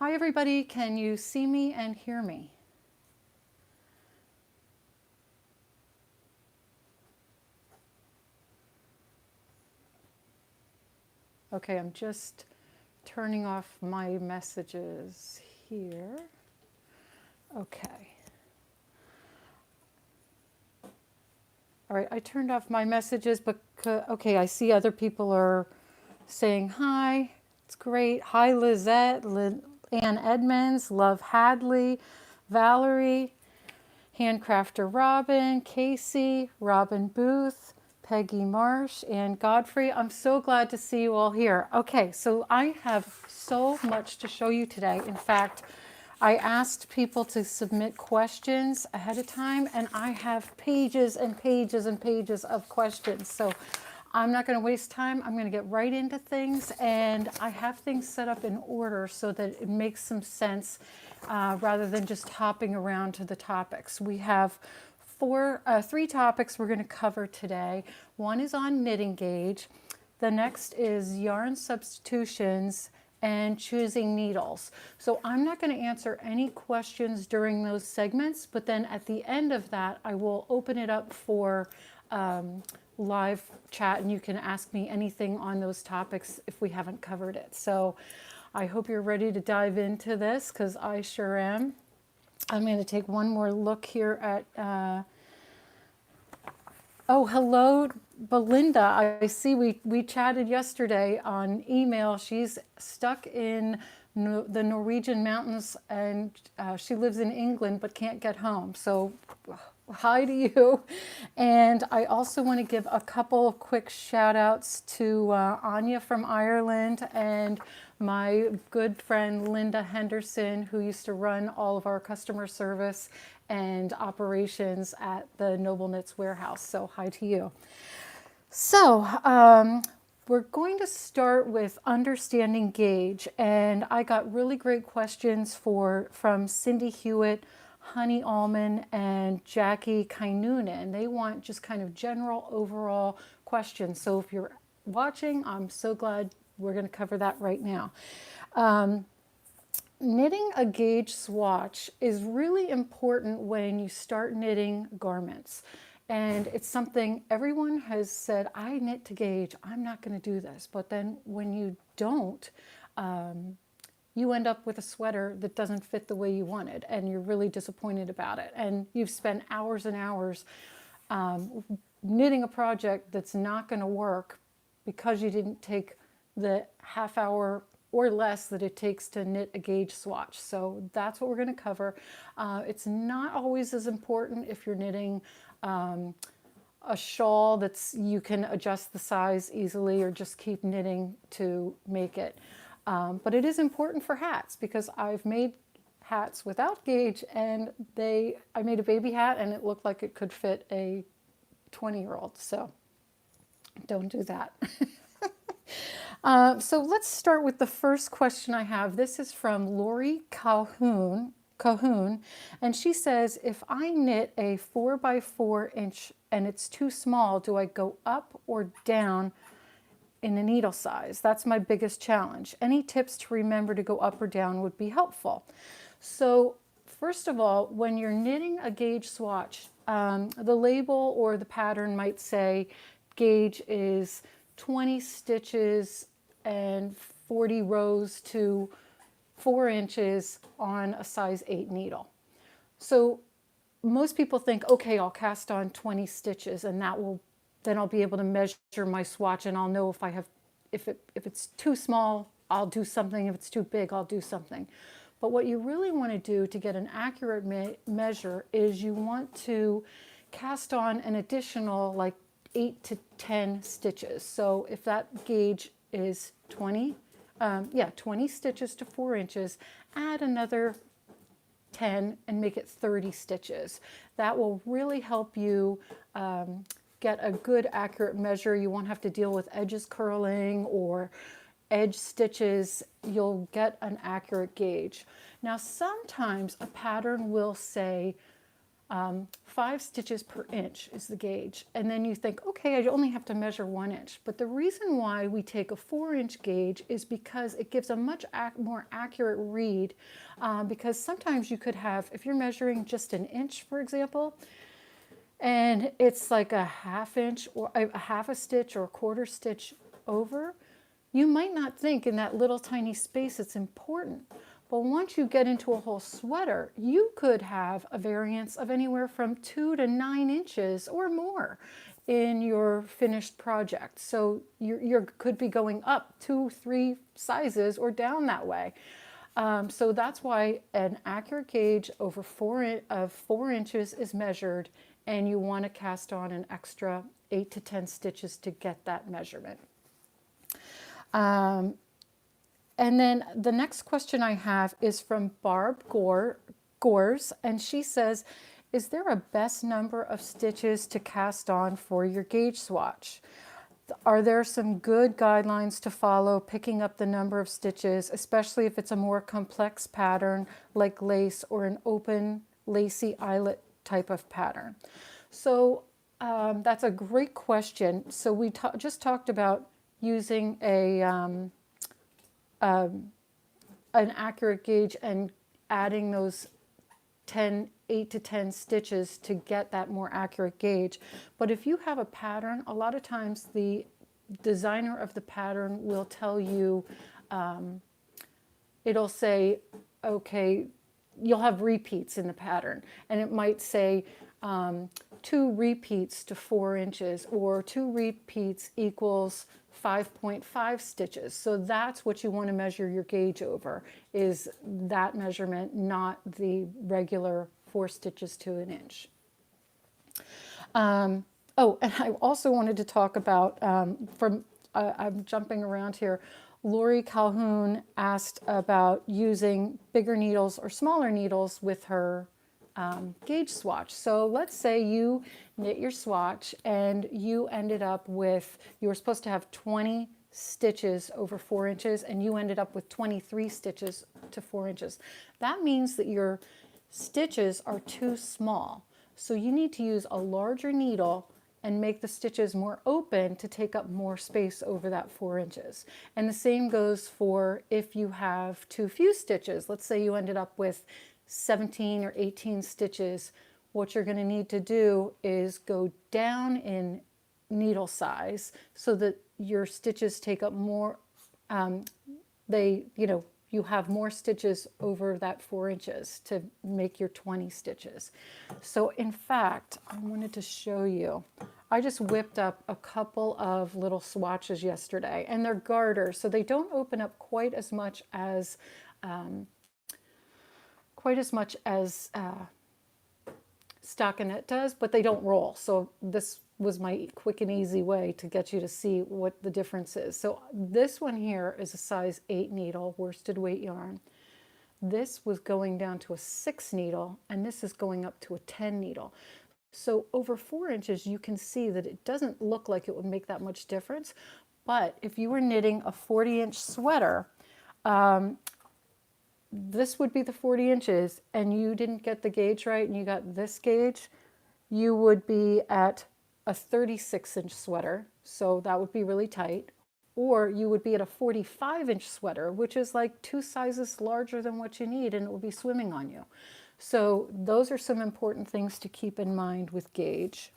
Hi everybody, can you see me and hear me? Okay, I'm just turning off my messages here. Okay. All right, I turned off my messages, but okay, I see other people are saying hi. It's great. Hi, Lizette, Ann Edmonds, Love Hadley, Valerie, Handcrafter Robin, Casey, Robin Booth, Peggy Marsh, and Godfrey. I'm so glad to see you all here. Okay, so I have so much to show you today. In fact, I asked people to submit questions ahead of time, and I have pages and pages and pages of questions. So I'm not going to waste time. I'm going to get right into things, and I have things set up in order so that it makes some sense rather than just hopping around to the topics. We have three topics we're going to cover today. One is on knitting gauge. The next is yarn substitutions and choosing needles. So I'm not going to answer any questions during those segments, but then at the end of that, I will open it up for live chat, and you can ask me anything on those topics if we haven't covered it. So I hope you're ready to dive into this, because I sure am. I'm going to take one more look here at oh, hello, Belinda. I see we chatted yesterday on email. She's stuck in the Norwegian mountains, and she lives in England but can't get home. So hi to you. And I also want to give a couple of quick shout outs to Anya from Ireland and my good friend Linda Henderson, who used to run all of our customer service and operations at the NobleKnits warehouse. So hi to you. So we're going to start with understanding gauge, and I got really great questions from Cindy Hewitt, Honey Allman, and Jackie Kainunen. They want just kind of general overall questions. So if you're watching, I'm so glad we're going to cover that right now. Knitting a gauge swatch is really important when you start knitting garments. And it's something everyone has said, I knit to gauge, I'm not going to do this. But then when you don't, you end up with a sweater that doesn't fit the way you wanted, and you're really disappointed about it. And you've spent hours and hours knitting a project that's not going to work because you didn't take the half hour or less that it takes to knit a gauge swatch. So that's what we're going to cover. It's not always as important if you're knitting a shawl that's you can adjust the size easily, or just keep knitting to make it. But it is important for hats, because I've made hats without gauge, and I made a baby hat and it looked like it could fit a 20-year-old. So don't do that. So let's start with the first question I have. This is from Lori Calhoun, and she says, if I knit a 4x4 inch and it's too small, do I go up or down in the needle size? That's my biggest challenge. Any tips to remember to go up or down would be helpful. So first of all, when you're knitting a gauge swatch, the label or the pattern might say gauge is 20 stitches and 40 rows to 4 inches on a size 8 needle. So most people think, okay, I'll cast on 20 stitches, and then I'll be able to measure my swatch, and I'll know if it's too small, I'll do something. If it's too big, I'll do something. But what you really want to do to get an accurate measure is you want to cast on an additional like 8 to 10 stitches. So if that gauge is 20 stitches to 4 inches, add another 10 and make it 30 stitches. That will really help you get a good accurate measure. You won't have to deal with edges curling or edge stitches. You'll get an accurate gauge. Now sometimes a pattern will say 5 stitches per inch is the gauge. And then you think, okay, I only have to measure 1 inch. But the reason why we take a 4-inch gauge is because it gives a much more accurate read. Because sometimes you could have, if you're measuring just an inch, for example, and it's like a 1/2 inch or a 1/2 stitch or a 1/4 stitch over, you might not think in that little tiny space it's important. But once you get into a whole sweater, you could have a variance of anywhere from 2 to 9 inches or more in your finished project. So you could be going up 2, 3 sizes or down that way. So that's why an accurate gauge over 4 inches is measured, and you want to cast on an extra 8 to 10 stitches to get that measurement. And then the next question I have is from Barb Gores, and she says, is there a best number of stitches to cast on for your gauge swatch? Are there some good guidelines to follow picking up the number of stitches, especially if it's a more complex pattern like lace or an open lacy eyelet type of pattern? So that's a great question. So we just talked about using an accurate gauge and adding those 8 to 10 stitches to get that more accurate gauge. But if you have a pattern, a lot of times the designer of the pattern will tell you, it'll say, okay, you'll have repeats in the pattern, and it might say 2 repeats to 4 inches, or 2 repeats equals 5.5 stitches. So that's what you want to measure your gauge over, is that measurement, not the regular 4 stitches to an inch. Oh, and I also wanted to talk about, I'm jumping around here, Lori Calhoun asked about using bigger needles or smaller needles with her gauge swatch. So let's say you knit your swatch and you ended up with, you were supposed to have 20 stitches over 4 inches, and you ended up with 23 stitches to 4 inches. That means that your stitches are too small. So you need to use a larger needle and make the stitches more open to take up more space over that 4 inches. And the same goes for if you have too few stitches. Let's say you ended up with 17 or 18 stitches. What you're going to need to do is go down in needle size so that your stitches take up more, you have more stitches over that 4 inches to make your 20 stitches. So in fact, I wanted to show you, I just whipped up a couple of little swatches yesterday, and they're garters, so they don't open up quite as much as stockinette does, but they don't roll. So this was my quick and easy way to get you to see what the difference is. So this one here is a size 8 needle, worsted weight yarn. This was going down to a 6 needle, and this is going up to a 10 needle. So over 4 inches, you can see that it doesn't look like it would make that much difference. But if you were knitting a 40-inch sweater, this would be the 40 inches, and you didn't get the gauge right, and you got this gauge, you would be at a 36-inch sweater, so that would be really tight. Or you would be at a 45-inch sweater, which is like 2 sizes larger than what you need, and it will be swimming on you. So those are some important things to keep in mind with gauge.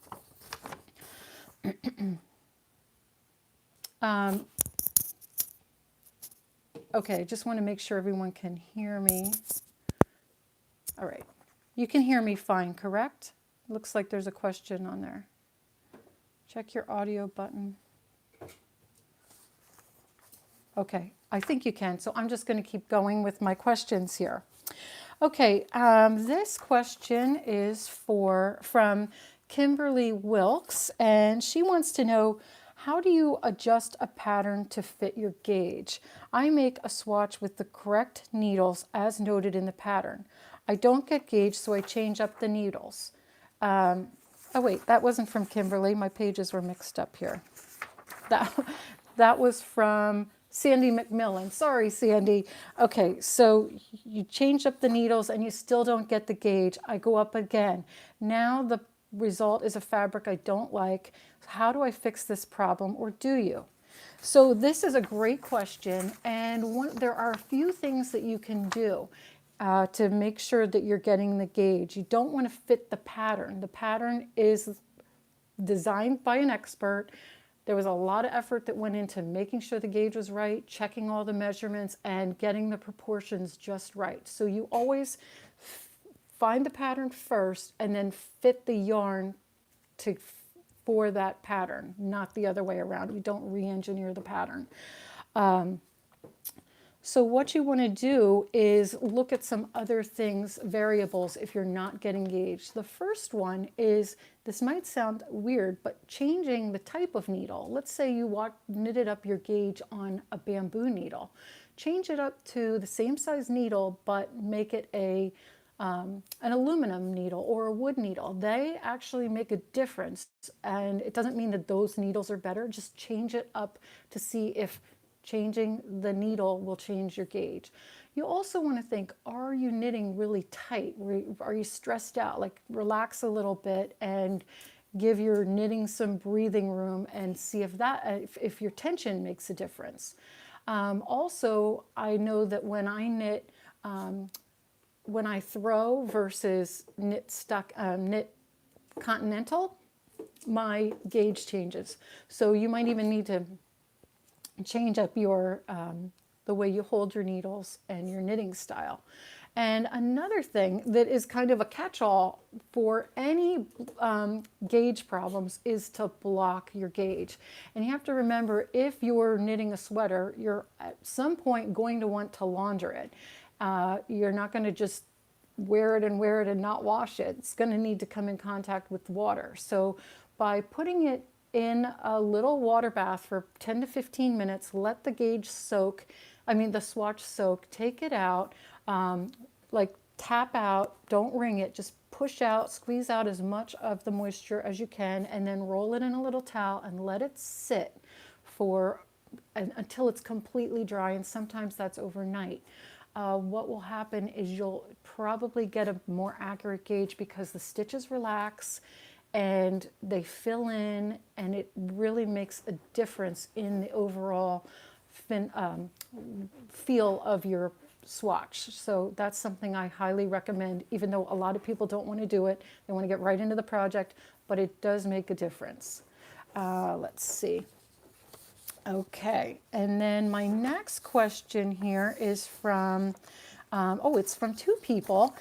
Okay, just want to make sure everyone can hear me. All right, you can hear me fine, correct? Looks like there's a question on there. Check your audio button. Okay, I think you can, so I'm just going to keep going with my questions here. Okay, this question is from Kimberly Wilkes, and she wants to know, how do you adjust a pattern to fit your gauge? I make a swatch with the correct needles as noted in the pattern. I don't get gauge, so I change up the needles. Oh wait, that wasn't from Kimberly. My pages were mixed up here. That was from Sandy McMillan. Sorry, Sandy. Okay, so you change up the needles and you still don't get the gauge. I go up again. Now the result is a fabric I don't like. How do I fix this problem, or do you? So this is a great question, and there are a few things that you can do to make sure that you're getting the gauge. You don't want to fit the pattern. The pattern is designed by an expert. There was a lot of effort that went into making sure the gauge was right, checking all the measurements, and getting the proportions just right. So you always find the pattern first and then fit the yarn for that pattern, not the other way around. You don't re-engineer the pattern. So what you want to do is look at some other things, variables, if you're not getting gauged. The first one is, this might sound weird, but changing the type of needle. Let's say you knitted up your gauge on a bamboo needle. Change it up to the same size needle, but make it an aluminum needle or a wood needle. They actually make a difference, and it doesn't mean that those needles are better. Just change it up to see if changing the needle will change your gauge. You also want to think, are you knitting really tight? Are you stressed out? Like, relax a little bit and give your knitting some breathing room and see if your tension makes a difference. Also, I know that when I knit, when I throw versus knit continental, my gauge changes. So you might even need to change up your the way you hold your needles and your knitting style. And another thing that is kind of a catch-all for any gauge problems is to block your gauge. And you have to remember, if you're knitting a sweater, you're at some point going to want to launder it. You're not going to just wear it and not wash it. It's going to need to come in contact with water. So by putting it in a little water bath for 10 to 15 minutes, let the gauge soak, the swatch soak, take it out, like tap out, don't wring it, just push out, squeeze out as much of the moisture as you can, and then roll it in a little towel and let it sit until it's completely dry, and sometimes that's overnight. What will happen is you'll probably get a more accurate gauge because the stitches relax and they fill in, and it really makes a difference in the overall feel of your swatch. So that's something I highly recommend, even though a lot of people don't want to do it. They want to get right into the project, but it does make a difference. Let's see. Okay, and then my next question here is from, it's from two people.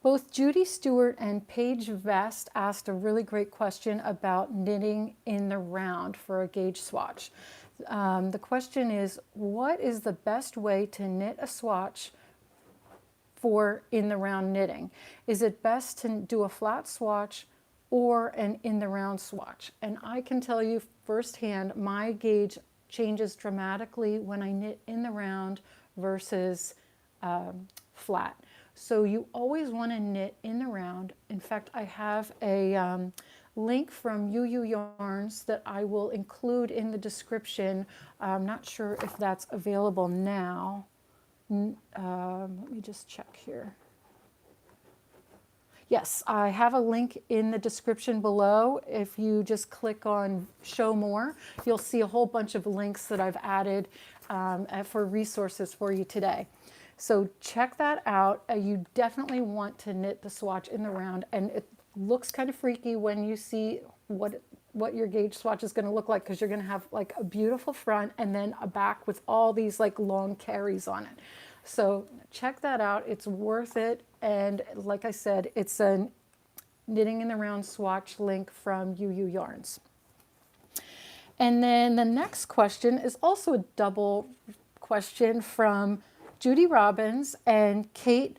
Both Judy Stewart and Paige Vest asked a really great question about knitting in the round for a gauge swatch. The question is, what is the best way to knit a swatch for in the round knitting? Is it best to do a flat swatch or an in the round swatch? And I can tell you firsthand, my gauge changes dramatically when I knit in the round versus flat. So you always want to knit in the round. In fact, I have a link from UU Yarns that I will include in the description. I'm not sure if that's available now. Let me just check here. Yes, I have a link in the description below. If you just click on Show More, you'll see a whole bunch of links that I've added for resources for you today. So check that out. You definitely want to knit the swatch in the round, and it looks kind of freaky when you see what your gauge swatch is going to look like, because you're going to have like a beautiful front and then a back with all these like long carries on it. So check that out. It's worth it. And like I said, it's a knitting in the round swatch link from UU Yarns. And then the next question is also a double question from Judy Robbins and Kate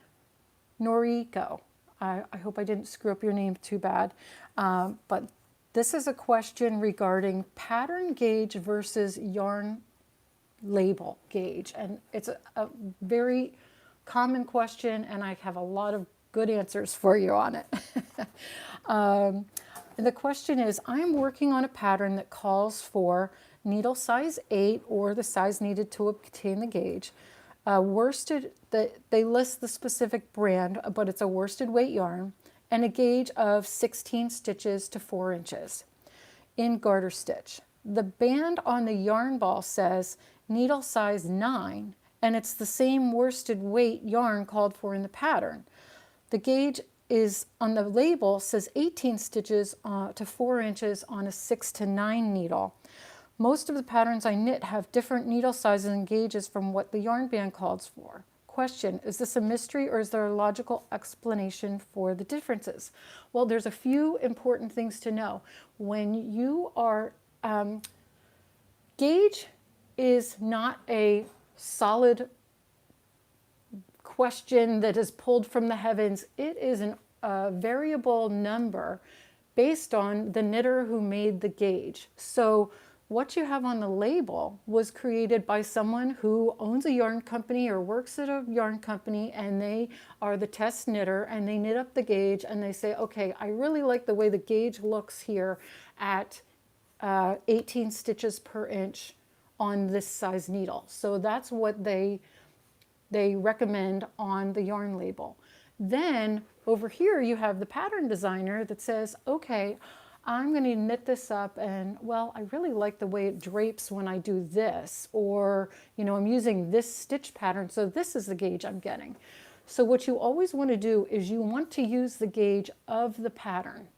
Noriko. I hope I didn't screw up your name too bad. But this is a question regarding pattern gauge versus yarn label gauge. And it's a very common question, and I have a lot of good answers for you on it. The question is, I'm working on a pattern that calls for needle size 8 or the size needed to obtain the gauge. They list the specific brand, but it's a worsted weight yarn, and a gauge of 16 stitches to 4 inches in garter stitch. The band on the yarn ball says needle size 9, and it's the same worsted weight yarn called for in the pattern. The gauge is on the label says 18 stitches to 4 inches on a 6 to 9 needle. Most of the patterns I knit have different needle sizes and gauges from what the yarn band calls for. Question, is this a mystery or is there a logical explanation for the differences? Well, there's a few important things to know. When you are, gauge is not a solid question that is pulled from the heavens. It is a variable number based on the knitter who made the gauge. So what you have on the label was created by someone who owns a yarn company or works at a yarn company, and they are the test knitter, and they knit up the gauge and they say, okay, I really like the way the gauge looks here at 18 stitches per inch on this size needle. So that's what they recommend on the yarn label. Then over here you have the pattern designer that says, okay, I'm going to knit this up, and well, I really like the way it drapes when I do this, or I'm using this stitch pattern, so this is the gauge I'm getting. So what you always want to do is you want to use the gauge of the pattern.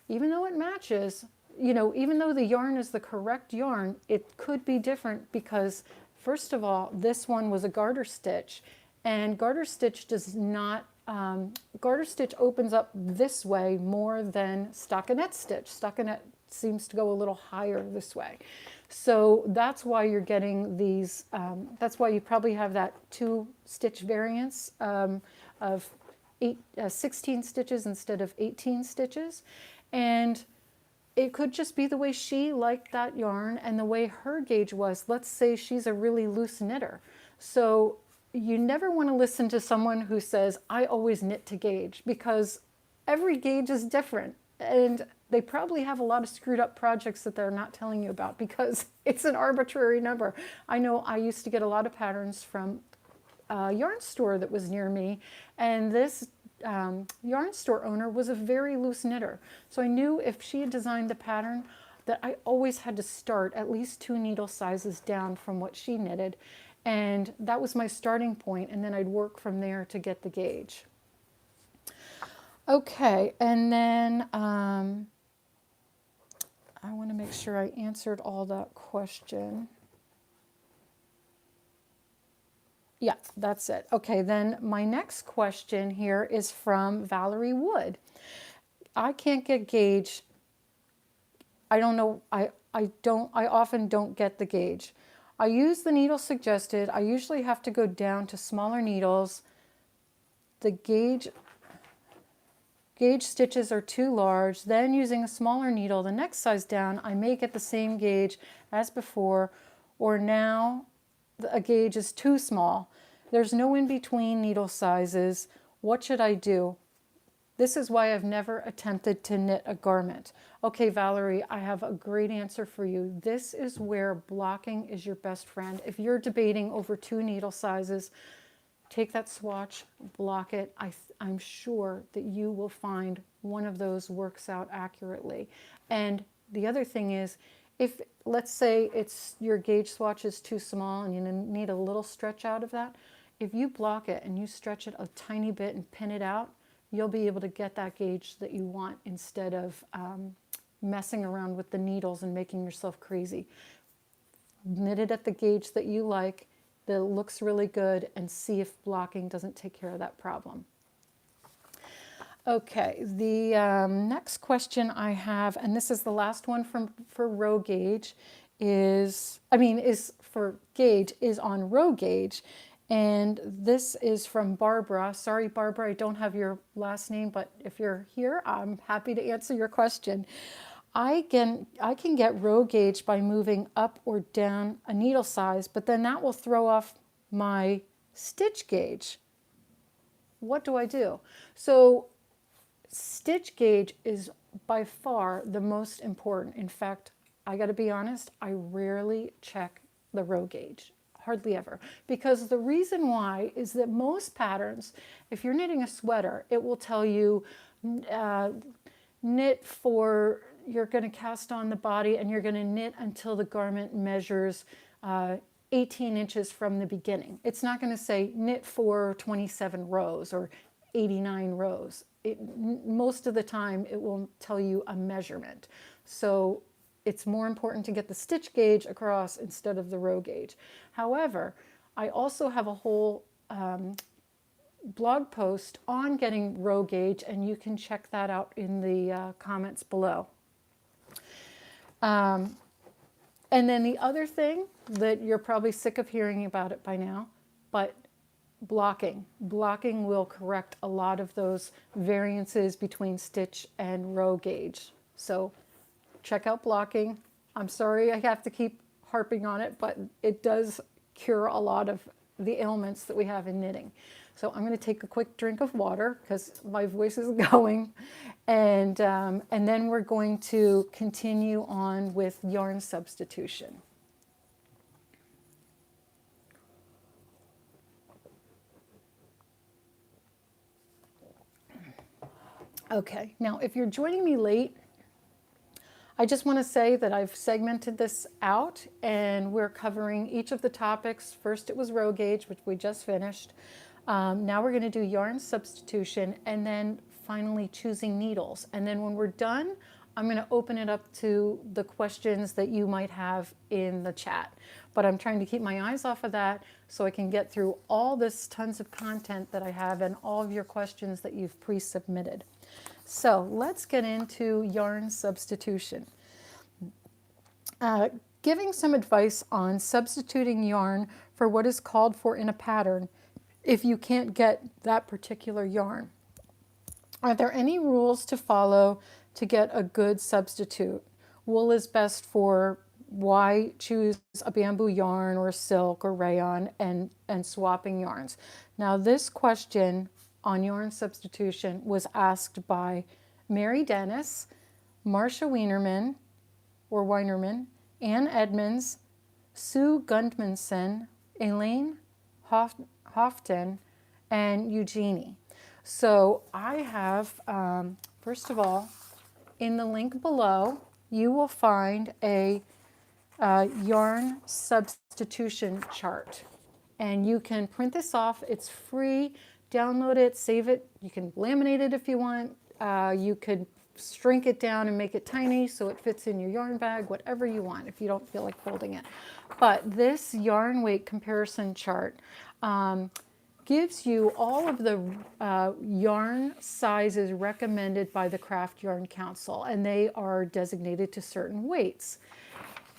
Even though it matches, even though the yarn is the correct yarn, it could be different because, first of all, this one was a garter stitch, and garter stitch does not garter stitch opens up this way more than stockinette stitch. Stockinette seems to go a little higher this way. So that's why you're getting these, that's why you probably have that 2 stitch variance of 16 stitches instead of 18 stitches. And it could just be the way she liked that yarn and the way her gauge was. Let's say she's a really loose knitter. So you never want to listen to someone who says, I always knit to gauge, because every gauge is different. And they probably have a lot of screwed up projects that they're not telling you about because it's an arbitrary number. I know I used to get a lot of patterns from a yarn store that was near me, and this yarn store owner was a very loose knitter. So I knew if she had designed the pattern that I always had to start at least 2 needle sizes down from what she knitted. And that was my starting point, and then I'd work from there to get the gauge. Okay, and then I want to make sure I answered all that question. Yeah, that's it. Okay, then my next question here is from Valerie Wood. I can't get gauge. I don't know, I often don't get the gauge. I use the needle suggested. I usually have to go down to smaller needles. The gauge stitches are too large. Then using a smaller needle, the next size down, I may get the same gauge as before, or now a gauge is too small. There's no in between needle sizes. What should I do? This is why I've never attempted to knit a garment. Okay, Valerie, I have a great answer for you. This is where blocking is your best friend. If you're debating over 2 needle sizes, take that swatch, block it. I'm sure that you will find one of those works out accurately. And the other thing is, if let's say your gauge swatch is too small and you need a little stretch out of that, if you block it and you stretch it a tiny bit and pin it out, you'll be able to get that gauge that you want instead of messing around with the needles and making yourself crazy. Knit it at the gauge that you like, that looks really good, and see if blocking doesn't take care of that problem. Okay, the next question I have, and this is the last one for row gauge, is for gauge, is on row gauge. And this is from Barbara. Sorry, Barbara, I don't have your last name, but if you're here, I'm happy to answer your question. I can get row gauge by moving up or down a needle size, but then that will throw off my stitch gauge. What do I do? So stitch gauge is by far the most important. In fact, I got to be honest, I rarely check the row gauge, hardly ever. Because the reason why is that most patterns, if you're knitting a sweater, it will tell you knit for, you're going to cast on the body and you're going to knit until the garment measures 18 inches from the beginning. It's not going to say knit for 27 rows or 89 rows. Most of the time it will tell you a measurement. So it's more important to get the stitch gauge across instead of the row gauge. However, I also have a whole blog post on getting row gauge, and you can check that out in the comments below. And then the other thing that you're probably sick of hearing about it by now, but blocking. Blocking will correct a lot of those variances between stitch and row gauge. So check out blocking. I'm sorry I have to keep harping on it, but it does cure a lot of the ailments that we have in knitting. So I'm going to take a quick drink of water because my voice is going, and then we're going to continue on with yarn substitution. Okay, now if you're joining me late, I just want to say that I've segmented this out and we're covering each of the topics. First it was row gauge, which we just finished. Now we're going to do yarn substitution and then finally choosing needles. And then when we're done, I'm going to open it up to the questions that you might have in the chat. But I'm trying to keep my eyes off of that so I can get through all this tons of content that I have and all of your questions that you've pre-submitted. So let's get into yarn substitution. Giving some advice on substituting yarn for what is called for in a pattern if you can't get that particular yarn. Are there any rules to follow to get a good substitute? Wool is best for why choose a bamboo yarn or silk or rayon and swapping yarns? Now this question on yarn substitution was asked by Mary Dennis, Marcia Weinerman, Ann Edmonds, Sue Gundmanson, Elaine Houghton, and Eugenie. So I have, first of all, in the link below, you will find a yarn substitution chart. And you can print this off. It's free. Download it, save it. You can laminate it if you want. You could shrink it down and make it tiny so it fits in your yarn bag, whatever you want if you don't feel like folding it. But this yarn weight comparison chart gives you all of the yarn sizes recommended by the Craft Yarn Council, and they are designated to certain weights.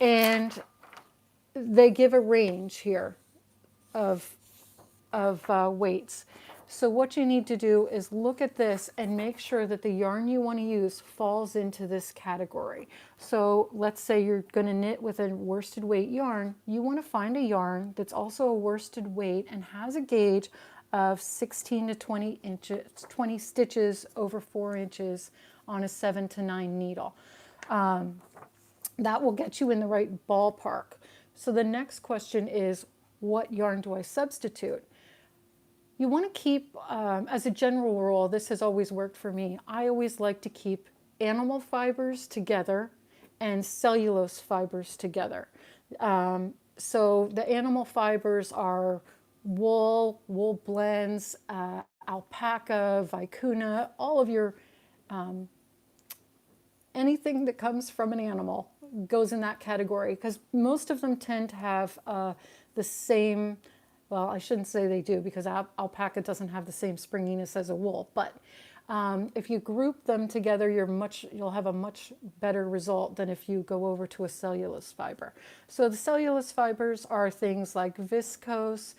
And they give a range here of weights. So what you need to do is look at this and make sure that the yarn you want to use falls into this category. So let's say you're going to knit with a worsted weight yarn. You want to find a yarn that's also a worsted weight and has a gauge of 16 to 20 inches, 20 stitches over 4 inches on a 7 to 9 needle. That will get you in the right ballpark. So the next question is, what yarn do I substitute? You want to keep, as a general rule, this has always worked for me, I always like to keep animal fibers together and cellulose fibers together. So the animal fibers are wool, wool blends, alpaca, vicuna, all of your, anything that comes from an animal goes in that category because most of them tend to have the same, well, I shouldn't say they do because alpaca doesn't have the same springiness as a wool, but if you group them together, you'll have a much better result than if you go over to a cellulose fiber. So the cellulose fibers are things like viscose,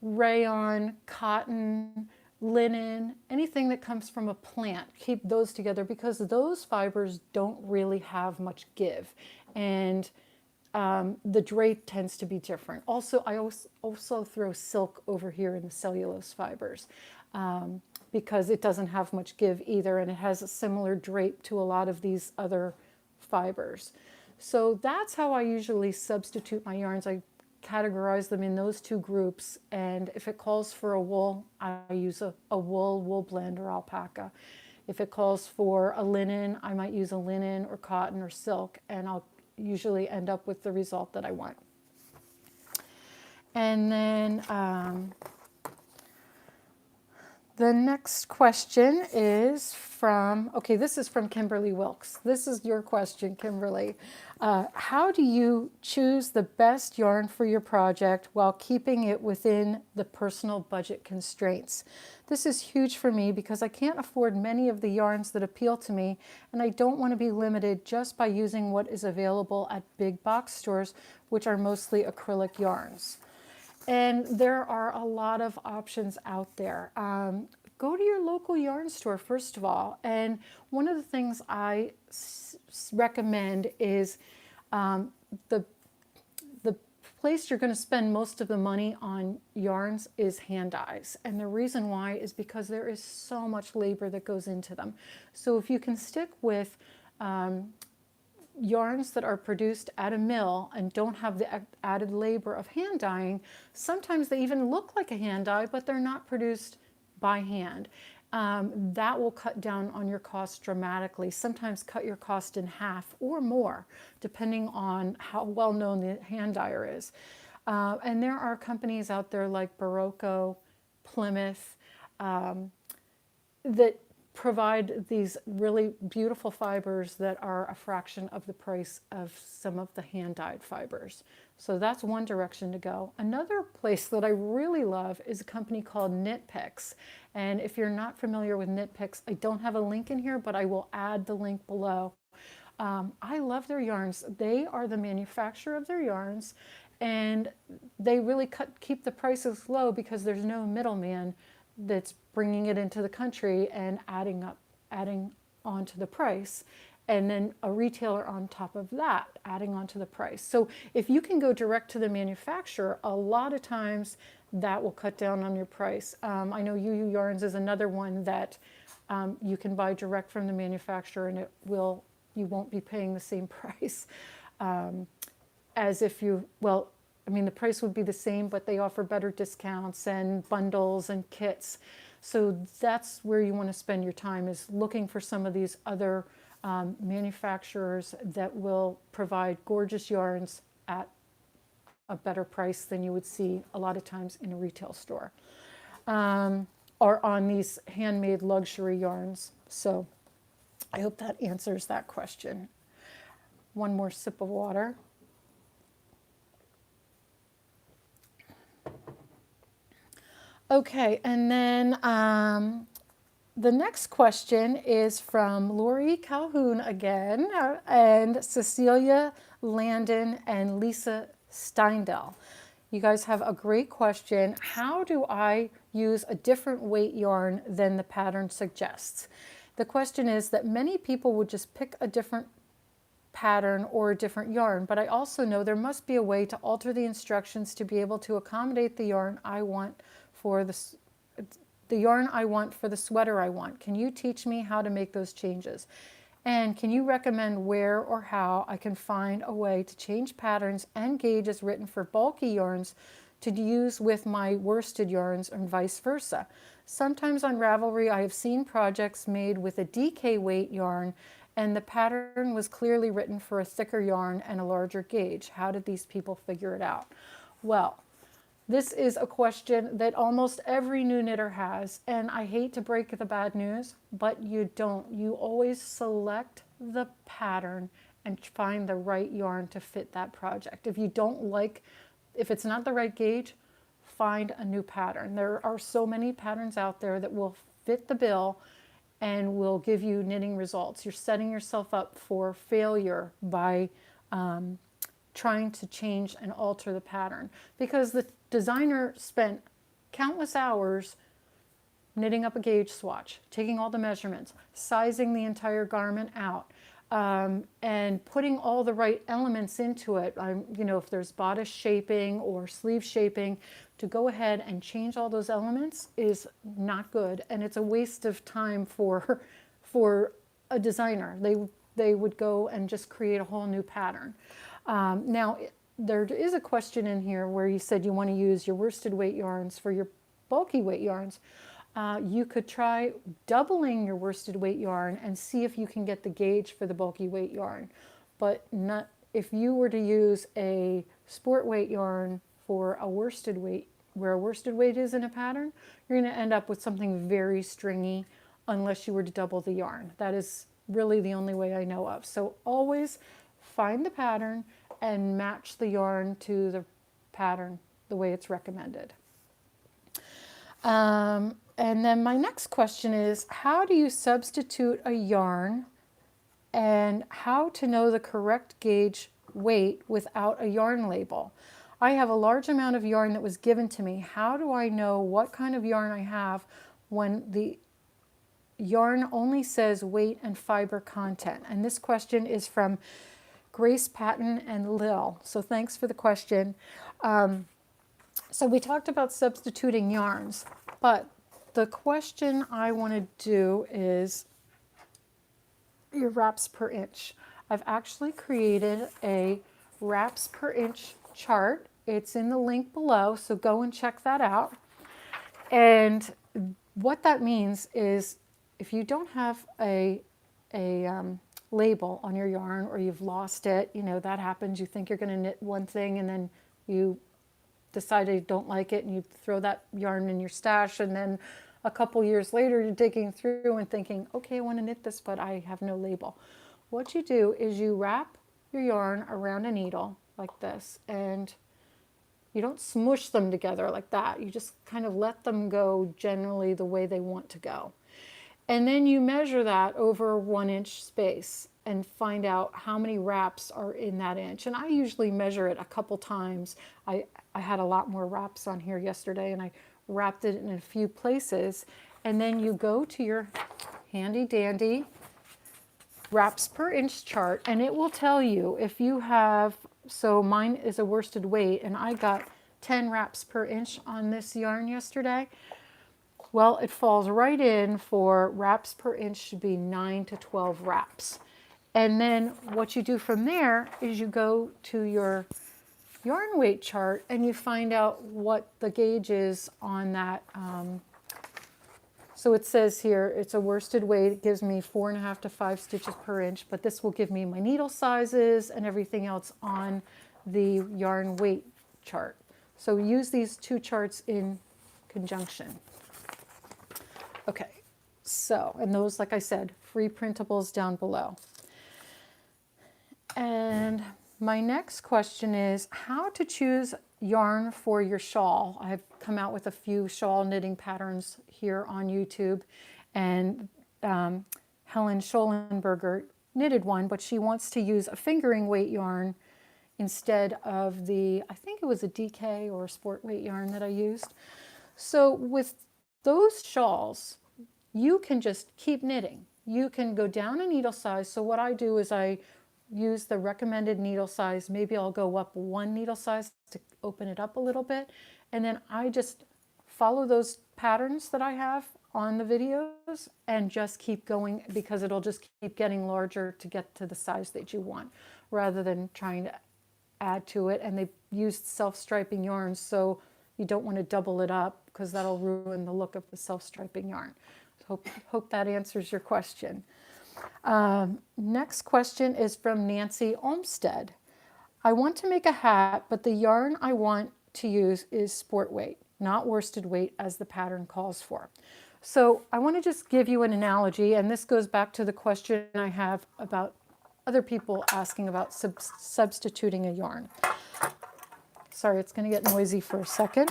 rayon, cotton, linen, anything that comes from a plant. Keep those together because those fibers don't really have much give. And the drape tends to be different. Also, I also throw silk over here in the cellulose fibers because it doesn't have much give either, and it has a similar drape to a lot of these other fibers. So that's how I usually substitute my yarns. I categorize them in those two groups, and if it calls for a wool, I use a wool blend or alpaca. If it calls for a linen, I might use a linen or cotton or silk, and I'll usually end up with the result that I want. And then the next question is from, okay, this is from Kimberly Wilkes. This is your question, Kimberly. How do you choose the best yarn for your project while keeping it within the personal budget constraints? This is huge for me because I can't afford many of the yarns that appeal to me, and I don't want to be limited just by using what is available at big box stores, which are mostly acrylic yarns. And there are a lot of options out there. Go to your local yarn store, first of all. And one of the things I recommend is the place you're going to spend most of the money on yarns is hand dyes. And the reason why is because there is so much labor that goes into them. So if you can stick with yarns that are produced at a mill and don't have the added labor of hand dyeing, sometimes they even look like a hand dye, but they're not produced by hand. That will cut down on your cost dramatically, sometimes cut your cost in half or more, depending on how well known the hand dyer is. And there are companies out there like Barocco, Plymouth, that provide these really beautiful fibers that are a fraction of the price of some of the hand-dyed fibers. So that's one direction to go. Another place that I really love is a company called KnitPicks. And if you're not familiar with KnitPicks, I don't have a link in here, but I will add the link below. I love their yarns. They are the manufacturer of their yarns, and they really keep the prices low because there's no middleman that's bringing it into the country and adding on to the price, and then a retailer on top of that adding on to the price. So if you can go direct to the manufacturer, a lot of times that will cut down on your price. I know UU Yarns is another one that you can buy direct from the manufacturer, and you won't be paying the same price as if you, well, I mean, the price would be the same, but they offer better discounts and bundles and kits. So that's where you want to spend your time, is looking for some of these other manufacturers that will provide gorgeous yarns at a better price than you would see a lot of times in a retail store, or on these handmade luxury yarns. So I hope that answers that question. One more sip of water. Okay, and then the next question is from Lori Calhoun again, and Cecilia Landon and Lisa Steindel. You guys have a great question. How do I use a different weight yarn than the pattern suggests? The question is that many people would just pick a different pattern or a different yarn, but I also know there must be a way to alter the instructions to be able to accommodate the yarn I want for the yarn I want for the sweater I want. Can you teach me how to make those changes? And can you recommend where or how I can find a way to change patterns and gauges written for bulky yarns to use with my worsted yarns and vice versa? Sometimes on Ravelry I have seen projects made with a DK weight yarn and the pattern was clearly written for a thicker yarn and a larger gauge. How did these people figure it out? Well, this is a question that almost every new knitter has, and I hate to break the bad news, but you don't. You always select the pattern and find the right yarn to fit that project. If it's not the right gauge, find a new pattern. There are so many patterns out there that will fit the bill and will give you knitting results. You're setting yourself up for failure by trying to change and alter the pattern, because the designer spent countless hours knitting up a gauge swatch, taking all the measurements, sizing the entire garment out, and putting all the right elements into it. If there's bodice shaping or sleeve shaping, to go ahead and change all those elements is not good, and it's a waste of time for a designer. they would go and just create a whole new pattern. Now, there is a question in here where you said you want to use your worsted weight yarns for your bulky weight yarns. You could try doubling your worsted weight yarn and see if you can get the gauge for the bulky weight yarn. But not if you were to use a sport weight yarn for a worsted weight, where a worsted weight is in a pattern, you're going to end up with something very stringy unless you were to double the yarn. That is really the only way I know of. So always find the pattern and match the yarn to the pattern the way it's recommended. And then my next question is, how do you substitute a yarn and how to know the correct gauge weight without a yarn label? I have a large amount of yarn that was given to me. How do I know what kind of yarn I have when the yarn only says weight and fiber content? And this question is from Grace Patton and Lil. So thanks for the question. So we talked about substituting yarns, but the question I want to do is your wraps per inch. I've actually created a wraps per inch chart. It's in the link below, so go and check that out. And what that means is if you don't have a label on your yarn, or you've lost it, you know, that happens. You think you're going to knit one thing and then you decide you don't like it and you throw that yarn in your stash, and then a couple years later you're digging through and thinking, okay, I want to knit this, but I have no label. What you do is you wrap your yarn around a needle like this, and you don't smush them together like that. You just kind of let them go generally the way they want to go. And then you measure that over a 1 inch space and find out how many wraps are in that inch. And I usually measure it a couple times. I had a lot more wraps on here yesterday, and I wrapped it in a few places. And then you go to your handy dandy wraps per inch chart, and it will tell you if you have, so mine is a worsted weight, and I got 10 wraps per inch on this yarn yesterday. Well, it falls right in for wraps per inch should be 9 to 12 wraps. And then what you do from there is you go to your yarn weight chart and you find out what the gauge is on that. So it says here it's a worsted weight. It gives me 4.5 to 5 stitches per inch, but this will give me my needle sizes and everything else on the yarn weight chart. So use these two charts in conjunction. Okay, so, and those, like I said, free printables down below. And my next question is how to choose yarn for your shawl. I've come out with a few shawl knitting patterns here on YouTube, and Helen Schollenberger knitted one, but she wants to use a fingering weight yarn instead of the, I think it was a DK or a sport weight yarn that I used. So with those shawls, you can just keep knitting. You can go down a needle size. So what I do is I use the recommended needle size. Maybe I'll go up 1 needle size to open it up a little bit. And then I just follow those patterns that I have on the videos and just keep going, because it'll just keep getting larger to get to the size that you want, rather than trying to add to it. And they used self-striping yarns, so you don't want to double it up because that'll ruin the look of the self-striping yarn. So hope that answers your question. Next question is from Nancy Olmstead. I want to make a hat, but the yarn I want to use is sport weight, not worsted weight as the pattern calls for. So I want to just give you an analogy, and this goes back to the question I have about other people asking about substituting a yarn. Sorry, it's going to get noisy for a second.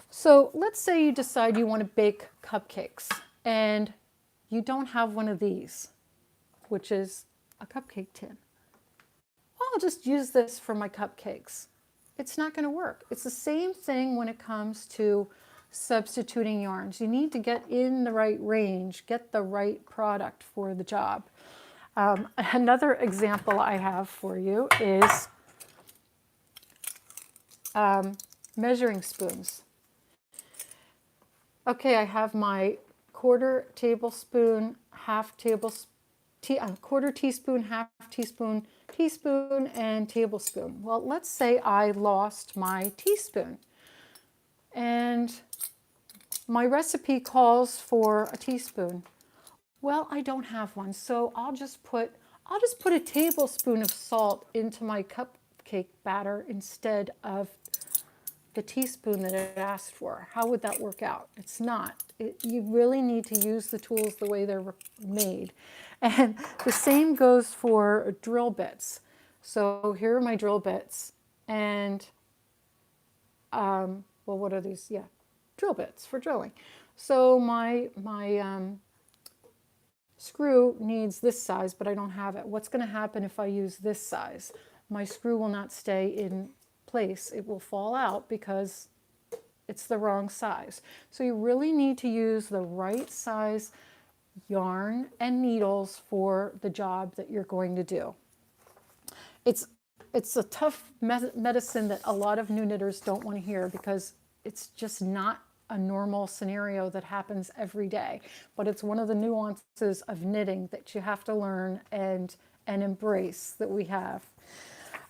So let's say you decide you want to bake cupcakes and you don't have one of these, which is a cupcake tin. Well, I'll just use this for my cupcakes. It's not going to work. It's the same thing when it comes to substituting yarns. You need to get in the right range, get the right product for the job. Another example I have for you is measuring spoons. Okay, I have my 1/4 tablespoon quarter teaspoon, half teaspoon, teaspoon, and tablespoon. Well, let's say I lost my teaspoon, and my recipe calls for a teaspoon. Well, I don't have one, so I'll just put a tablespoon of salt into my cupcake batter instead of the teaspoon that it asked for. How would that work out? It's not. You really need to use the tools the way they're made. And the same goes for drill bits. So here are my drill bits. And, well, what are these? Yeah, drill bits for drilling. So my screw needs this size, but I don't have it. What's going to happen if I use this size? My screw will not stay in place. It will fall out because it's the wrong size. So you really need to use the right size yarn and needles for the job that you're going to do. It's a tough medicine that a lot of new knitters don't want to hear because it's just not a normal scenario that happens every day. But it's one of the nuances of knitting that you have to learn and embrace that we have.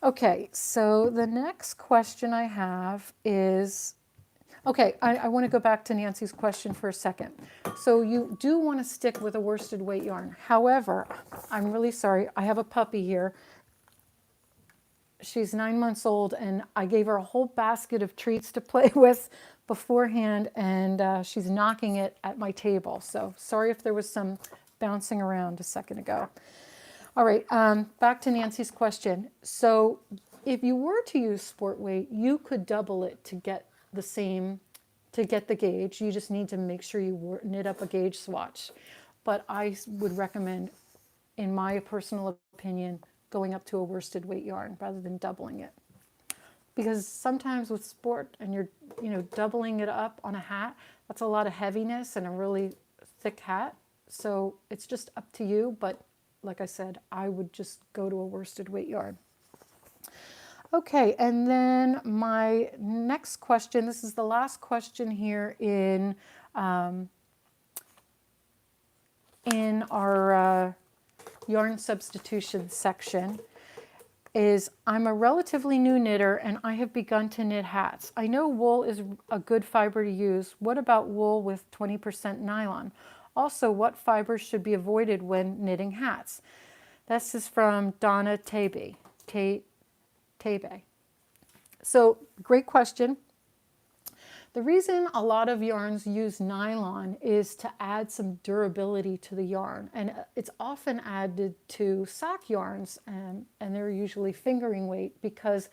Okay, so the next question I have is, okay, I want to go back to Nancy's question for a second. So you do want to stick with a worsted weight yarn. However, I'm really sorry, I have a puppy here. She's 9 months old, and I gave her a whole basket of treats to play with beforehand, and she's knocking it at my table. So sorry if there was some bouncing around a second ago. All right, back to Nancy's question. So if you were to use sport weight, you could double it to get the gauge. You just need to make sure you knit up a gauge swatch. But I would recommend, in my personal opinion, going up to a worsted weight yarn rather than doubling it. Because sometimes with sport and you're doubling it up on a hat, that's a lot of heaviness and a really thick hat. So it's just up to you, but like I said, I would just go to a worsted weight yarn. Okay, and then my next question, this is the last question here in our yarn substitution section, is I'm a relatively new knitter and I have begun to knit hats. I know wool is a good fiber to use. What about wool with 20% nylon? Also, what fibers should be avoided when knitting hats? This is from Donna Tabe. So, great question. The reason a lot of yarns use nylon is to add some durability to the yarn, and it's often added to sock yarns, and they're usually fingering weight because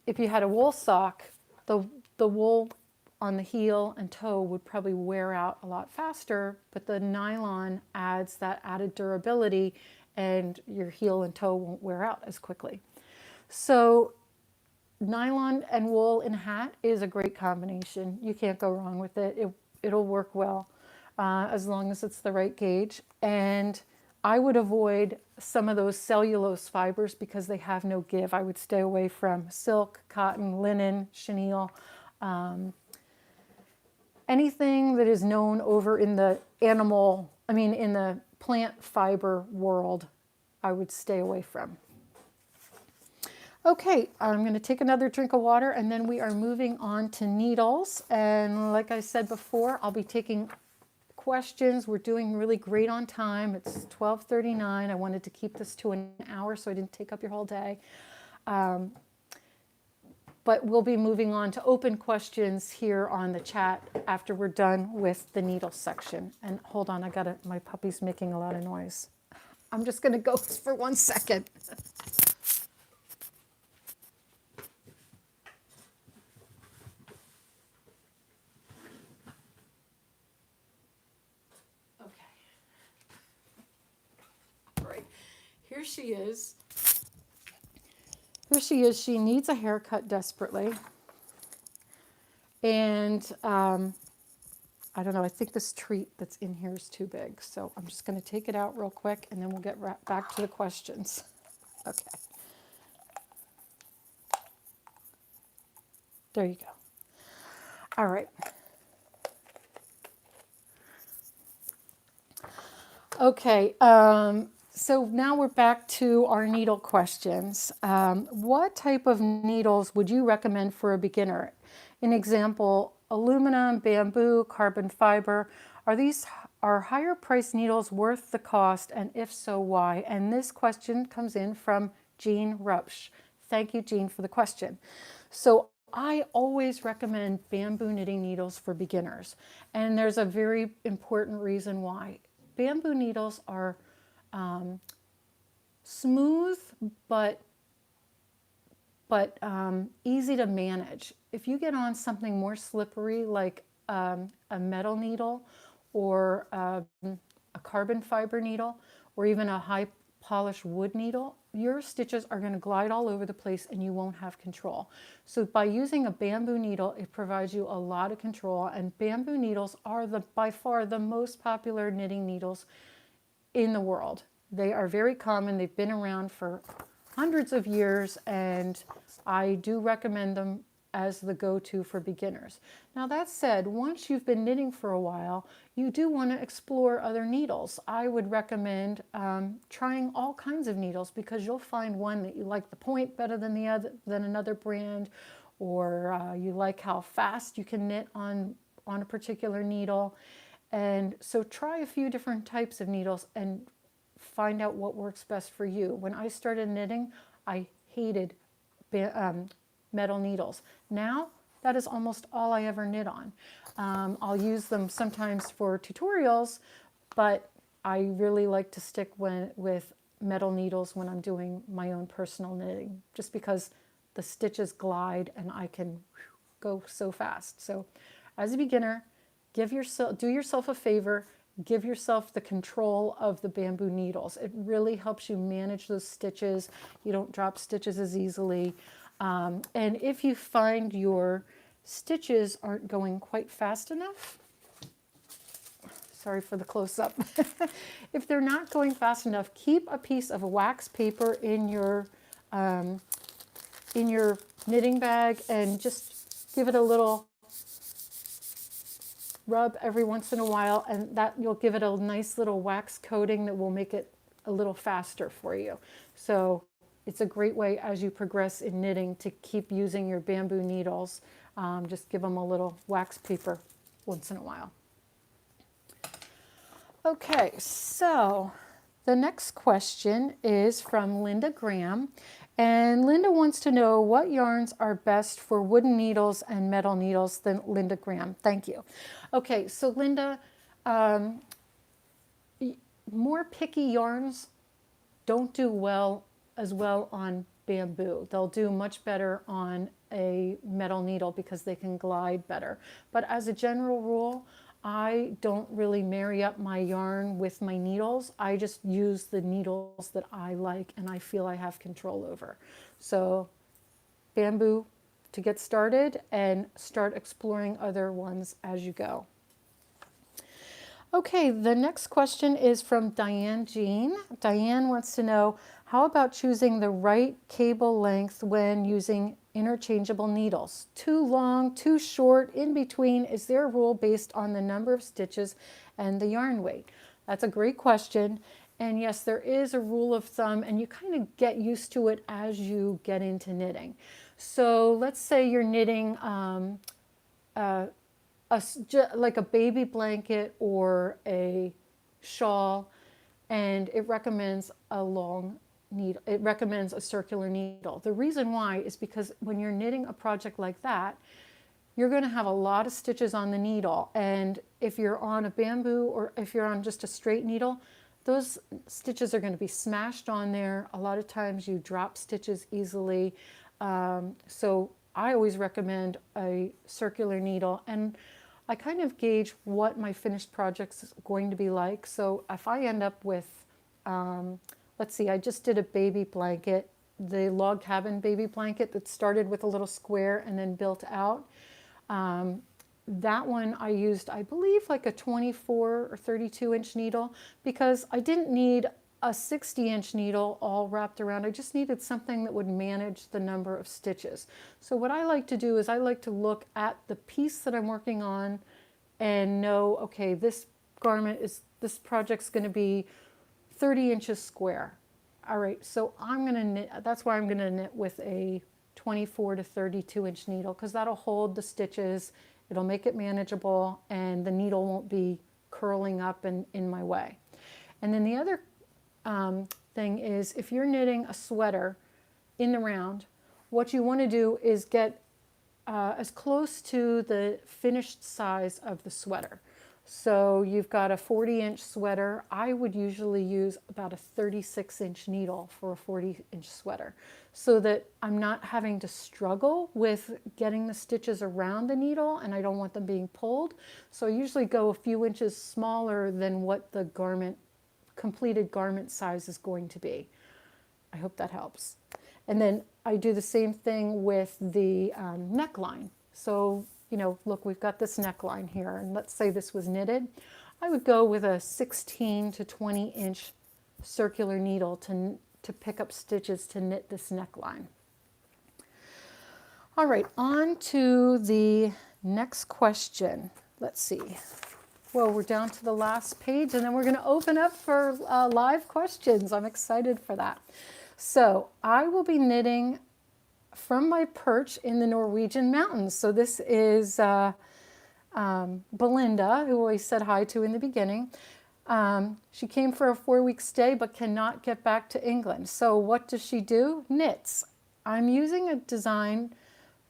if you had a wool sock, the wool on the heel and toe would probably wear out a lot faster, but the nylon adds that added durability and your heel and toe won't wear out as quickly. So nylon and wool in a hat is a great combination. You can't go wrong with it. It'll work well as long as it's the right gauge. And I would avoid some of those cellulose fibers because they have no give. I would stay away from silk, cotton, linen, chenille, anything that is known over in the in the plant fiber world, I would stay away from. Okay, I'm going to take another drink of water and then we are moving on to needles. And like I said before, I'll be taking questions. We're doing really great on time. It's 12:39. I wanted to keep this to an hour so I didn't take up your whole day. But we'll be moving on to open questions here on the chat after we're done with the needle section. And hold on, my puppy's making a lot of noise. I'm just going to go for 1 second. Here she is. Here she is. She needs a haircut desperately. And I don't know, I think this treat that's in here is too big. So I'm just going to take it out real quick and then we'll get back to the questions. Okay. There you go. All right. Okay, so now we're back to our needle questions. What type of needles would you recommend for a beginner? An example, aluminum, bamboo, carbon fiber. Are higher price needles worth the cost? And if so, why? And this question comes in from Jean Rupsch. Thank you, Jean, for the question. So I always recommend bamboo knitting needles for beginners. And there's a very important reason why. Bamboo needles are smooth but easy to manage. If you get on something more slippery like a metal needle or a carbon fiber needle or even a high polished wood needle, your stitches are going to glide all over the place and you won't have control. So by using a bamboo needle, it provides you a lot of control, and bamboo needles are by far the most popular knitting needles in the world. They are very common. They've been around for hundreds of years, and I do recommend them as the go-to for beginners. Now that said, once you've been knitting for a while, you do want to explore other needles. I would recommend trying all kinds of needles, because you'll find one that you like the point better than another brand, or you like how fast you can knit on a particular needle. And so try a few different types of needles and find out what works best for you. When I started knitting, I hated metal needles. Now, that is almost all I ever knit on. I'll use them sometimes for tutorials, but I really like to stick with metal needles when I'm doing my own personal knitting, just because the stitches glide and I can go so fast. So as a beginner, do yourself a favor, give yourself the control of the bamboo needles. It really helps you manage those stitches. You don't drop stitches as easily. And if you find your stitches aren't going quite fast enough, sorry for the close-up. If they're not going fast enough, keep a piece of wax paper in your knitting bag and just give it a little rub every once in a while, and that you'll give it a nice little wax coating that will make it a little faster for you. So it's a great way as you progress in knitting to keep using your bamboo needles. Just give them a little wax paper once in a while. Okay, so the next question is from Linda Graham. And Linda wants to know what yarns are best for wooden needles and metal needles. Than Linda Graham. Thank you. Okay, so Linda, more picky yarns don't do as well on bamboo. They'll do much better on a metal needle because they can glide better. But as a general rule, I don't really marry up my yarn with my needles. I just use the needles that I like and I feel I have control over. So bamboo to get started, and start exploring other ones as you go. Okay, the next question is from Diane Jean. Diane wants to know, how about choosing the right cable length when using interchangeable needles? Too long, too short, in between? Is there a rule based on the number of stitches and the yarn weight? That's a great question. And yes, there is a rule of thumb, and you kind of get used to it as you get into knitting. So let's say you're knitting like a baby blanket or a shawl, and it recommends a long needle. It recommends a circular needle. The reason why is because when you're knitting a project like that, you're going to have a lot of stitches on the needle, and if you're on a bamboo or if you're on just a straight needle, those stitches are going to be smashed on there. A lot of times you drop stitches easily. So I always recommend a circular needle, and I kind of gauge what my finished project is going to be like. So if I end up with, let's see, I just did a baby blanket, the log cabin baby blanket that started with a little square and then built out. That one I used, I believe, like a 24 or 32-inch needle, because I didn't need a 60-inch needle all wrapped around. I just needed something that would manage the number of stitches. So what I like to do is I like to look at the piece that I'm working on and know, okay, this garment is this project's going to be 30 inches square. All right, so I'm going to knit, that's why I'm going to knit with a 24 to 32 inch needle, because that'll hold the stitches, it'll make it manageable, and the needle won't be curling up and in my way. And then the other thing is, if you're knitting a sweater in the round, what you want to do is get as close to the finished size of the sweater. So you've got a 40-inch sweater. I would usually use about a 36-inch needle for a 40-inch sweater, so that I'm not having to struggle with getting the stitches around the needle, and I don't want them being pulled. So I usually go a few inches smaller than what the completed garment size is going to be. I hope that helps. And then I do the same thing with the neckline. So, you know, look, we've got this neckline here, and let's say this was knitted. I would go with a 16 to 20 inch circular needle to pick up stitches to knit this neckline. All right, on to the next question. Let's see. Well, we're down to the last page, and then we're going to open up for live questions. I'm excited for that. So I will be knitting from my perch in the Norwegian mountains. So this is Belinda, who I said hi to in the beginning. She came for a 4-week stay but cannot get back to England. So what does she do? Knits. I'm using a design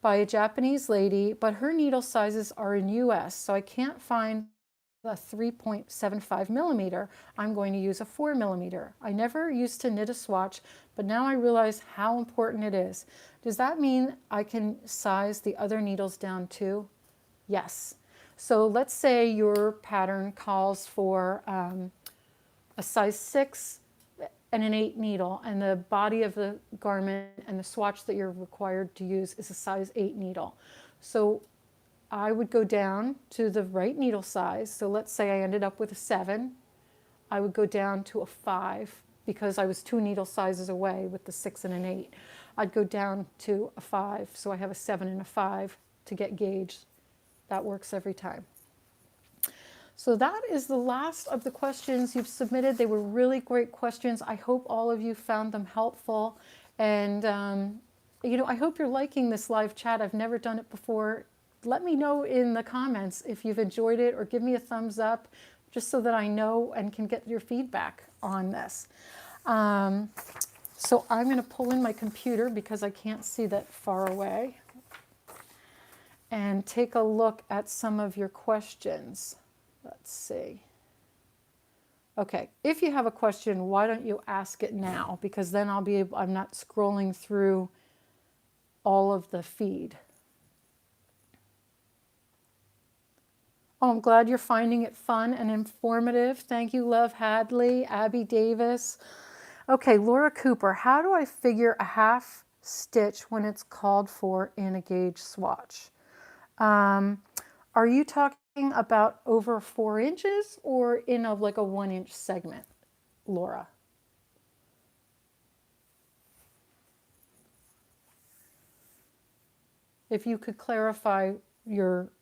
by a Japanese lady, but her needle sizes are in US, so I can't find a 3.75 millimeter. I'm going to use a 4 millimeter. I never used to knit a swatch, but now I realize how important it is. Does that mean I can size the other needles down too? Yes. So let's say your pattern calls for a size 6 and an 8 needle, and the body of the garment and the swatch that you're required to use is a size 8 needle. So I would go down to the right needle size. So let's say I ended up with a 7. I would go down to a 5 because I was 2 needle sizes away with the 6 and an 8. I'd go down to a 5, so I have a 7 and a 5 to get gauged. That works every time. So that is the last of the questions you've submitted. They were really great questions. I hope all of you found them helpful. And, you know, I hope you're liking this live chat. I've never done it before. Let me know in the comments if you've enjoyed it, or give me a thumbs up, just so that I know and can get your feedback on this. So I'm going to pull in my computer because I can't see that far away, and take a look at some of your questions. Let's see. Okay, if you have a question, why don't you ask it now? Because then I'm not scrolling through all of the feed. Oh, I'm glad you're finding it fun and informative. Thank you, Love Hadley, Abby Davis. Okay, Laura Cooper, how do I figure a half stitch when it's called for in a gauge swatch? Are you talking about over 4 inches or in like a 1-inch segment, Laura? If you could clarify your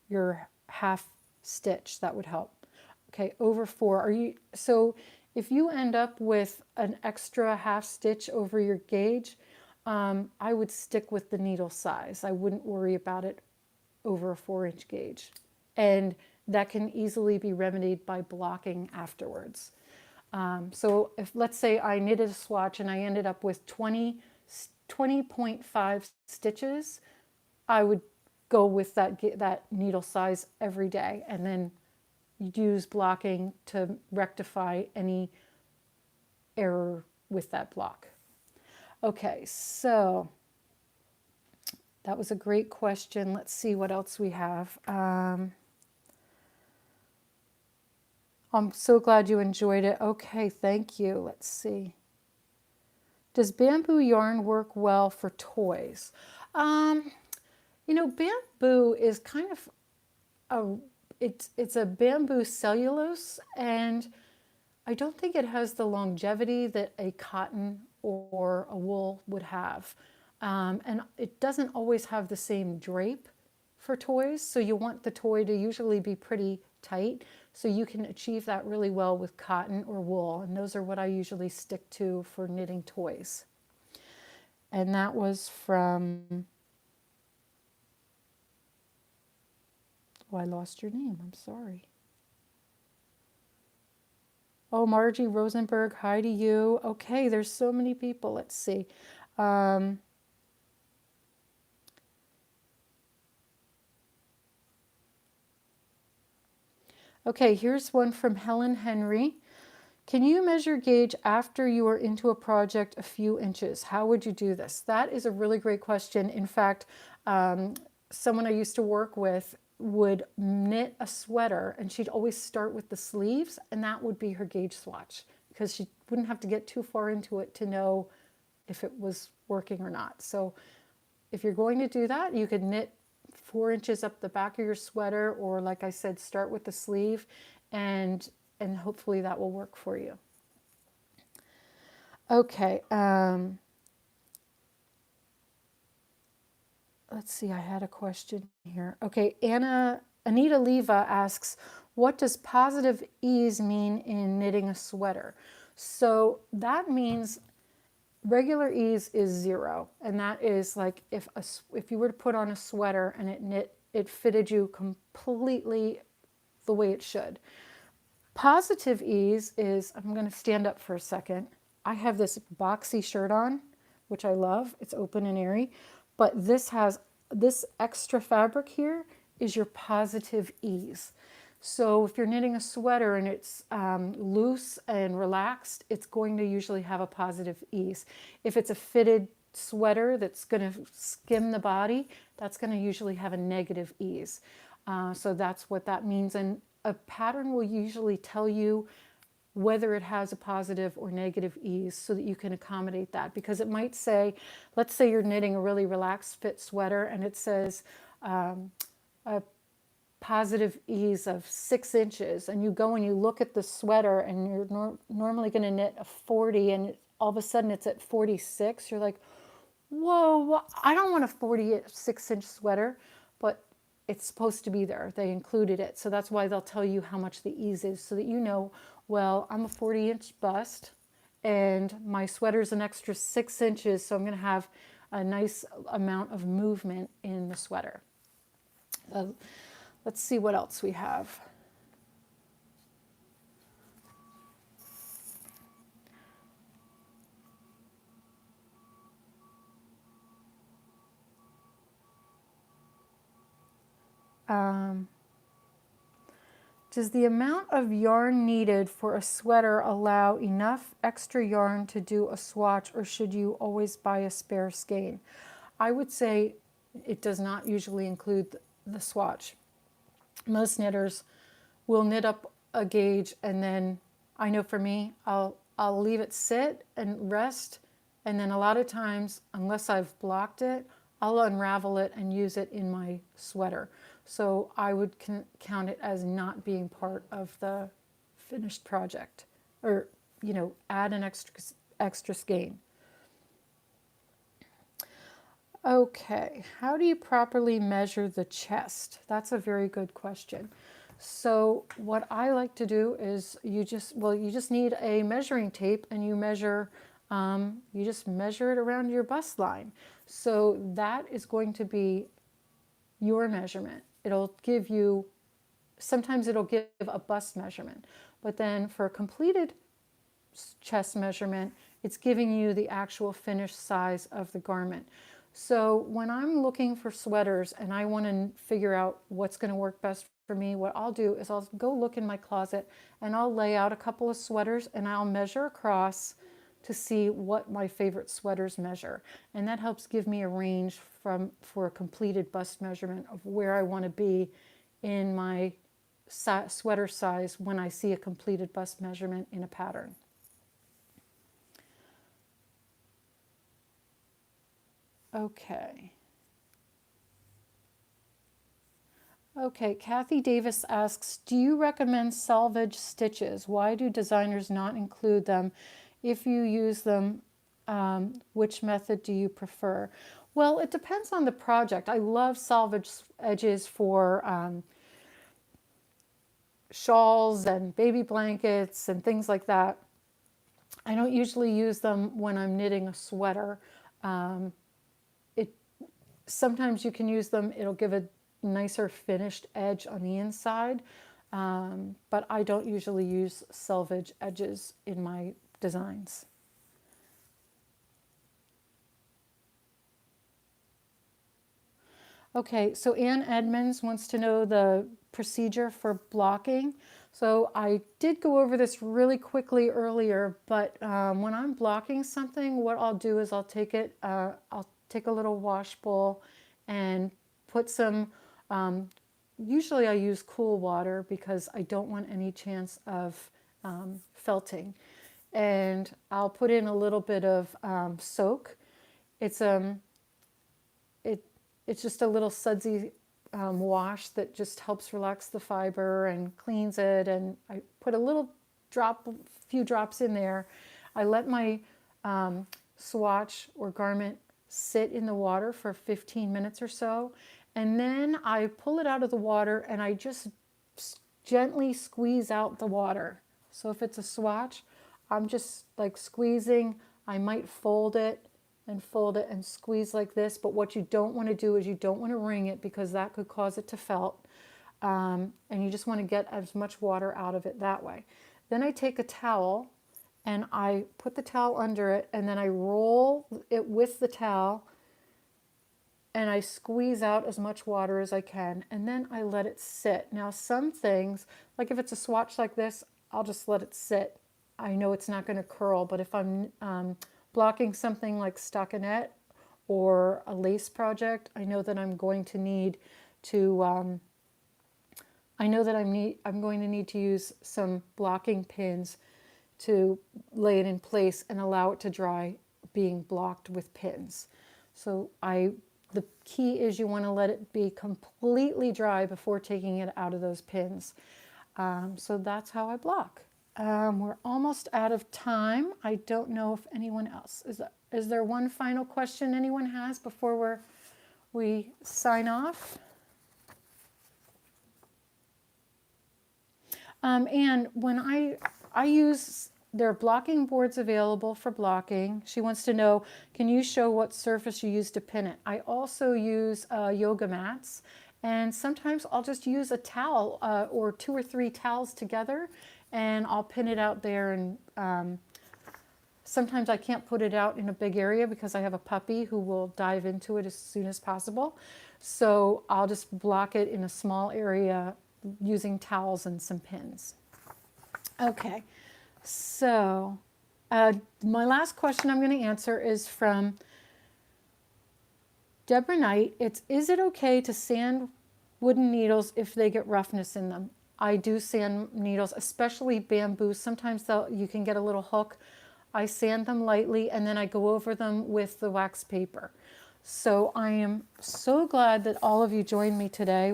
half stitch, that would help. Okay, over 4. So if you end up with an extra half stitch over your gauge, I would stick with the needle size. I wouldn't worry about it over a 4-inch gauge. And that can easily be remedied by blocking afterwards. So if, let's say I knitted a swatch and I ended up with 20.5 stitches, I would go with that needle size every day, and then use blocking to rectify any error with that block. Okay, so that was a great question. Let's see what else we have. I'm so glad you enjoyed it. Okay, thank you. Let's see. Does bamboo yarn work well for toys? You know, bamboo is kind of it's a bamboo cellulose, and I don't think it has the longevity that a cotton or a wool would have. And it doesn't always have the same drape for toys, so you want the toy to usually be pretty tight. So you can achieve that really well with cotton or wool, and those are what I usually stick to for knitting toys. And that was from, oh, I lost your name, I'm sorry. Oh, Margie Rosenberg, hi to you. Okay, there's so many people. Let's see. Um, okay, here's one from Helen Henry. Can you measure gauge after you are into a project a few inches? How would you do this? That is a really great question. In fact, someone I used to work with would knit a sweater and she'd always start with the sleeves, and that would be her gauge swatch because she wouldn't have to get too far into it to know if it was working or not. So if you're going to do that, you could knit 4 inches up the back of your sweater, or like I said, start with the sleeve, and hopefully that will work for you. Okay, let's see, I had a question here. Okay, Anita Leva asks, what does positive ease mean in knitting a sweater? So that means regular ease is 0, and that is like if you were to put on a sweater and it fitted you completely the way it should. Positive ease is, I'm going to stand up for a second. I have this boxy shirt on, which I love. It's open and airy, but this extra fabric here is your positive ease. So if you're knitting a sweater and it's loose and relaxed, it's going to usually have a positive ease. If it's a fitted sweater that's going to skim the body, that's going to usually have a negative ease. So that's what that means. And a pattern will usually tell you whether it has a positive or negative ease so that you can accommodate that. Because it might say, let's say you're knitting a really relaxed fit sweater and it says a positive ease of 6 inches, and you go and you look at the sweater and you're normally going to knit a 40 and all of a sudden it's at 46, you're like, whoa, I don't want a 46-inch sweater, but it's supposed to be there. They included it. So that's why they'll tell you how much the ease is so that you know, well, I'm a 40-inch bust and my sweater's an extra 6 inches, so I'm going to have a nice amount of movement in the sweater. Let's see what else we have. Does the amount of yarn needed for a sweater allow enough extra yarn to do a swatch, or should you always buy a spare skein? I would say it does not usually include the swatch. Most knitters will knit up a gauge, and then I know for me, I'll leave it sit and rest, and then a lot of times, unless I've blocked it, I'll unravel it and use it in my sweater. So I would count it as not being part of the finished project, or add an extra skein. Okay, how do you properly measure the chest? That's a very good question. So what I like to do is you just need a measuring tape, and you just measure it around your bust line. So that is going to be your measurement. It'll give you, sometimes it'll give a bust measurement, but then for a completed chest measurement, it's giving you the actual finished size of the garment. So when I'm looking for sweaters and I want to figure out what's going to work best for me, what I'll do is I'll go look in my closet and I'll lay out a couple of sweaters and I'll measure across to see what my favorite sweaters measure. And that helps give me a range for a completed bust measurement of where I want to be in my sweater size when I see a completed bust measurement in a pattern. Okay. Okay, Kathy Davis asks, do you recommend salvage stitches? Why do designers not include them? If you use them, which method do you prefer? Well, it depends on the project. I love salvage edges for shawls and baby blankets and things like that. I don't usually use them when I'm knitting a sweater. It Sometimes you can use them, it'll give a nicer finished edge on the inside, but I don't usually use selvage edges in my designs. Okay, so Ann Edmonds wants to know the procedure for blocking. So I did go over this really quickly earlier, but when I'm blocking something, what I'll do is I'll take a little wash bowl and put some, usually I use cool water because I don't want any chance of felting. And I'll put in a little bit of soak. It's it's just a little sudsy wash that just helps relax the fiber and cleans it. And I put a few drops in there. I let my swatch or garment sit in the water for 15 minutes or so. And then I pull it out of the water and I just gently squeeze out the water. So if it's a swatch, I'm just like squeezing. I might fold it and squeeze like this. But what you don't want to do is you don't want to wring it because that could cause it to felt. And you just want to get as much water out of it that way. Then I take a towel and I put the towel under it and then I roll it with the towel and I squeeze out as much water as I can and then I let it sit. Now some things, like if it's a swatch like this, I'll just let it sit. I know it's not going to curl, but if I'm blocking something like stockinette or a lace project, I know that I'm going to need to I'm going to need to use some blocking pins to lay it in place and allow it to dry being blocked with pins. So the key is you want to let it be completely dry before taking it out of those pins. So that's how I block. We're almost out of time. I don't know if anyone else is there one final question anyone has before we sign off? And when I use, there are blocking boards available for blocking. She wants to know, can you show what surface you use to pin it? I also use yoga mats, and sometimes I'll just use a towel or 2 or 3 towels together, and I'll pin it out there. And sometimes I can't put it out in a big area because I have a puppy who will dive into it as soon as possible. So I'll just block it in a small area using towels and some pins. Okay, so my last question I'm going to answer is from Deborah Knight. Is it okay to sand wooden needles if they get roughness in them? I do sand needles, especially bamboo. Sometimes you can get a little hook. I sand them lightly and then I go over them with the wax paper. So I am so glad that all of you joined me today.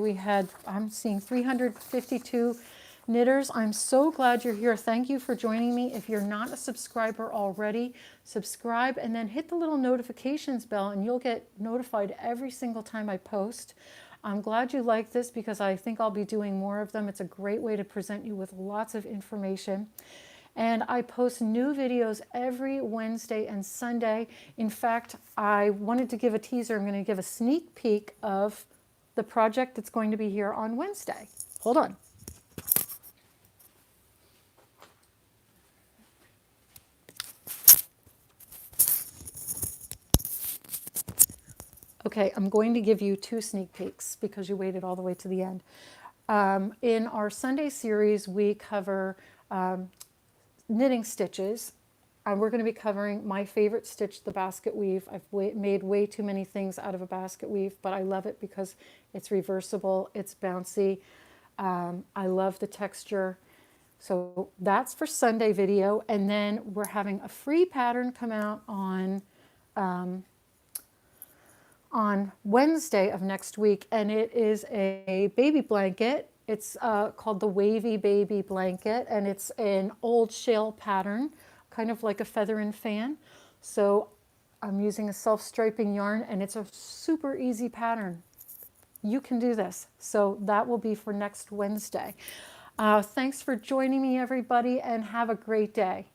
I'm seeing 352 knitters. I'm so glad you're here. Thank you for joining me. If you're not a subscriber already, subscribe and then hit the little notifications bell and you'll get notified every single time I post. I'm glad you like this because I think I'll be doing more of them. It's a great way to present you with lots of information. And I post new videos every Wednesday and Sunday. In fact, I wanted to give a teaser. I'm going to give a sneak peek of the project that's going to be here on Wednesday. Hold on. Okay, I'm going to give you 2 sneak peeks because you waited all the way to the end. In our Sunday series, we cover knitting stitches. We're going to be covering my favorite stitch, the basket weave. I've made way too many things out of a basket weave, but I love it because it's reversible, it's bouncy. I love the texture. So that's for Sunday video. And then we're having a free pattern come out on Wednesday of next week, and it is a baby blanket. It's called the Wavy Baby Blanket, and it's an old shale pattern, kind of like a feather and fan. So I'm using a self-striping yarn, and it's a super easy pattern. You can do this. So that will be for next Wednesday. Thanks for joining me, everybody, and have a great day.